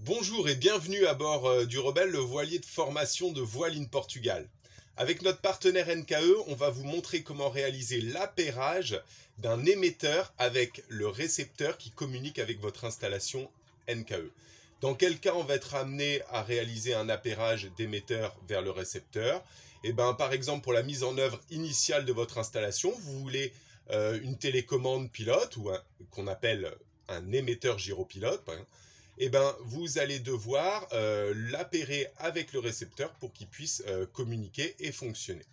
Bonjour et bienvenue à bord du Rebelle, le voilier de formation de Voile in Portugal. Avec notre partenaire NKE, on va vous montrer comment réaliser l'appairage d'un émetteur avec le récepteur qui communique avec votre installation NKE. Dans quel cas on va être amené à réaliser un appairage d'émetteur vers le récepteur? Par exemple, pour la mise en œuvre initiale de votre installation, vous voulez une télécommande pilote ou qu'on appelle un émetteur gyropilote, par exemple. Vous allez devoir l'appairer avec le récepteur pour qu'il puisse communiquer et fonctionner.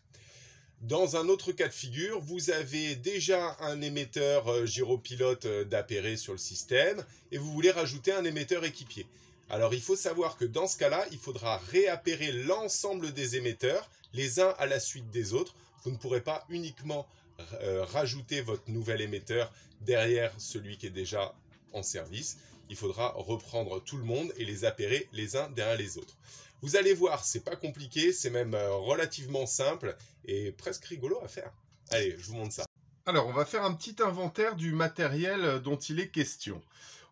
Dans un autre cas de figure, vous avez déjà un émetteur gyropilote d'appairé sur le système et vous voulez rajouter un émetteur équipier. Alors il faut savoir que dans ce cas-là, il faudra réappairer l'ensemble des émetteurs, les uns à la suite des autres. Vous ne pourrez pas uniquement rajouter votre nouvel émetteur derrière celui qui est déjà en service. Il faudra reprendre tout le monde et les appairer les uns derrière les autres. Vous allez voir, c'est pas compliqué, c'est même relativement simple et presque rigolo à faire. Allez, je vous montre ça. Alors, on va faire un petit inventaire du matériel dont il est question.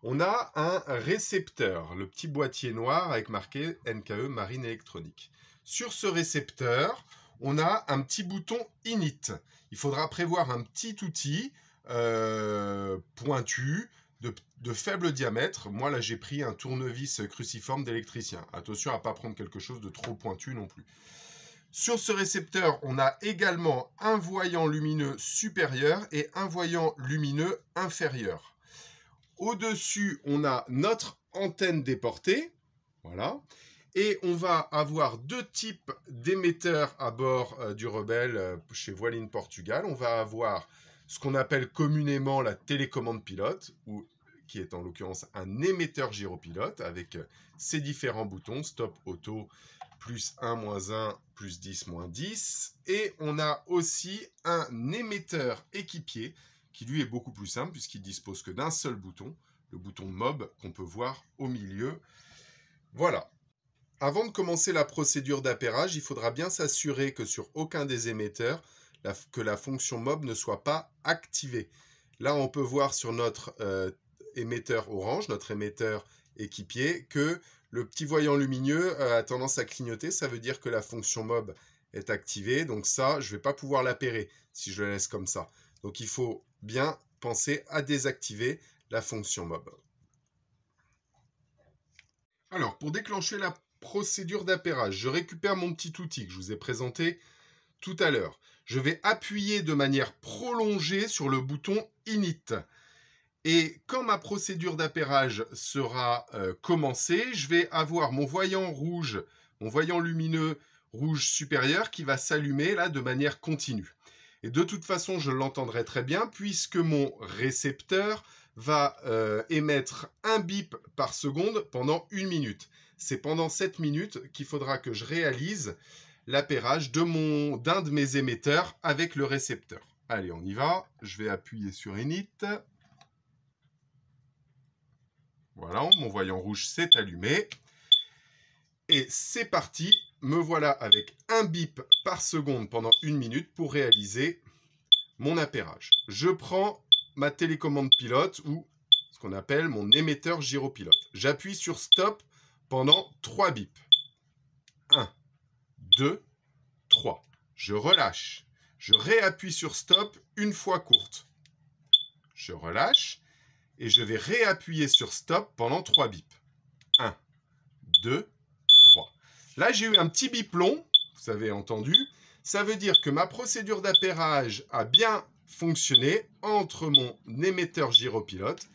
On a un récepteur, le petit boîtier noir avec marqué NKE Marine Électronique. Sur ce récepteur, on a un petit bouton Init. Il faudra prévoir un petit outil pointu, de faible diamètre. Moi, là, j'ai pris un tournevis cruciforme d'électricien. Attention à ne pas prendre quelque chose de trop pointu non plus. Sur ce récepteur, on a également un voyant lumineux supérieur et un voyant lumineux inférieur. Au-dessus, on a notre antenne déportée. Voilà. Et on va avoir deux types d'émetteurs à bord du Rebelle chez Voile in Portugal. On va avoir ce qu'on appelle communément la télécommande pilote, qui est en l'occurrence un émetteur gyropilote avec ses différents boutons, stop, auto, plus 1, moins 1, plus 10, moins 10. Et on a aussi un émetteur équipier qui lui est beaucoup plus simple puisqu'il dispose que d'un seul bouton, le bouton MOB qu'on peut voir au milieu. Voilà. Avant de commencer la procédure d'appairage, il faudra bien s'assurer que sur aucun des émetteurs, que la fonction MOB ne soit pas activée. Là, on peut voir sur notre émetteur orange, notre émetteur équipier, que le petit voyant lumineux a tendance à clignoter. Ça veut dire que la fonction MOB est activée. Donc ça, je ne vais pas pouvoir l'appairer si je le laisse comme ça. Donc il faut bien penser à désactiver la fonction MOB. Alors, pour déclencher la procédure d'appairage, je récupère mon petit outil que je vous ai présenté tout à l'heure. Je vais appuyer de manière prolongée sur le bouton Init. Et quand ma procédure d'appairage sera commencée, je vais avoir mon voyant rouge, mon voyant lumineux rouge supérieur qui va s'allumer là de manière continue. Et de toute façon, je l'entendrai très bien puisque mon récepteur va émettre un bip par seconde pendant 1 minute. C'est pendant cette minute qu'il faudra que je réalise l'appairage d'un de mes émetteurs avec le récepteur. Allez, on y va. Je vais appuyer sur Init. Voilà, mon voyant rouge s'est allumé. Et c'est parti. Me voilà avec un bip par seconde pendant 1 minute pour réaliser mon appairage. Je prends ma télécommande pilote ou ce qu'on appelle mon émetteur gyropilote. J'appuie sur Stop pendant 3 bips. 1, 2, 3. Je relâche. Je réappuie sur Stop une fois courte. Je relâche et je vais réappuyer sur Stop pendant 3 bips. 1, 2, 3. Là, j'ai eu un petit bip long, vous avez entendu. Ça veut dire que ma procédure d'appairage a bien fonctionné entre mon émetteur gyropilote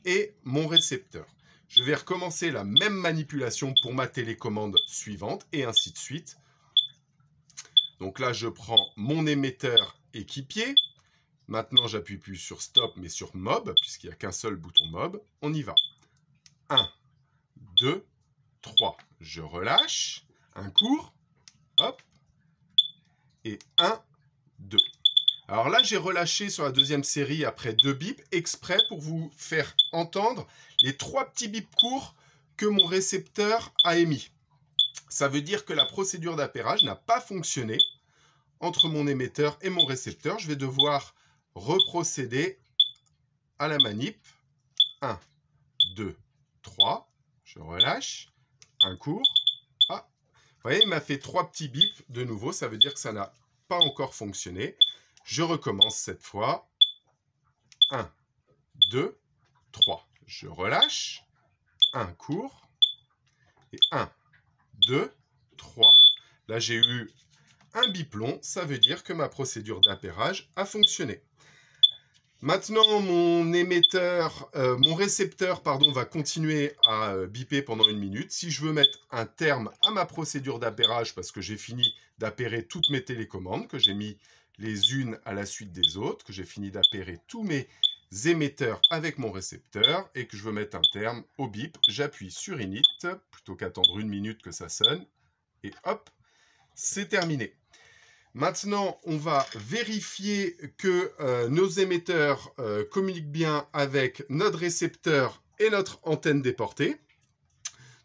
et mon récepteur. Je vais recommencer la même manipulation pour ma télécommande suivante et ainsi de suite. Donc là, je prends mon émetteur équipier. Maintenant, j'appuie plus sur Stop, mais sur MOB, puisqu'il n'y a qu'un seul bouton MOB. On y va. 1, 2, 3. Je relâche. Un court. Hop. Et 1, 2. Alors là, j'ai relâché sur la deuxième série après 2 bips, exprès pour vous faire entendre les 3 petits bips courts que mon récepteur a émis. Ça veut dire que la procédure d'appairage n'a pas fonctionné entre mon émetteur et mon récepteur. Je vais devoir reprocéder à la manip. 1, 2, 3. Je relâche. Un court. Ah, vous voyez, il m'a fait 3 petits bips de nouveau. Ça veut dire que ça n'a pas encore fonctionné. Je recommence cette fois. 1, 2, 3. Je relâche. Un court. Et 1, 2, 3. Là, j'ai eu un bip long. Ça veut dire que ma procédure d'appairage a fonctionné. Maintenant, mon récepteur, va continuer à biper pendant 1 minute. Si je veux mettre un terme à ma procédure d'appairage, parce que j'ai fini d'appairer toutes mes télécommandes, que j'ai mis les unes à la suite des autres, que j'ai fini d'appairer tous mes émetteurs avec mon récepteur, et que je veux mettre un terme au bip, j'appuie sur Init, plutôt qu'attendre 1 minute que ça sonne, et hop, c'est terminé. Maintenant, on va vérifier que nos émetteurs communiquent bien avec notre récepteur et notre antenne déportée.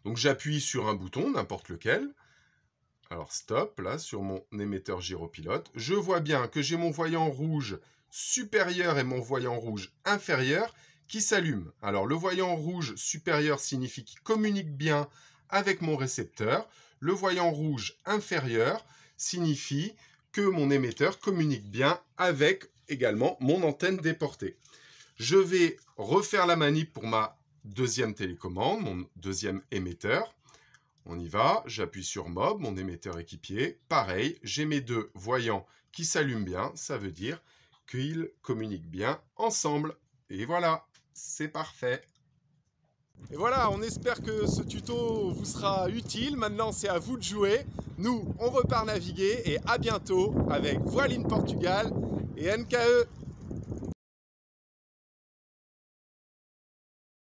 Donc, j'appuie sur un bouton, n'importe lequel. Alors, stop, là, sur mon émetteur gyropilote. Je vois bien que j'ai mon voyant rouge supérieur et mon voyant rouge inférieur qui s'allument. Alors, le voyant rouge supérieur signifie qu'il communique bien avec mon récepteur. Le voyant rouge inférieur signifie que mon émetteur communique bien avec également mon antenne déportée. Je vais refaire la manip pour ma deuxième télécommande, mon deuxième émetteur. On y va, j'appuie sur Mob, mon émetteur équipier. Pareil, j'ai mes 2 voyants qui s'allument bien, ça veut dire qu'ils communiquent bien ensemble. Et voilà, c'est parfait. Et voilà, on espère que ce tuto vous sera utile. Maintenant, c'est à vous de jouer. Nous, on repart naviguer et à bientôt avec Voile in Portugal et NKE.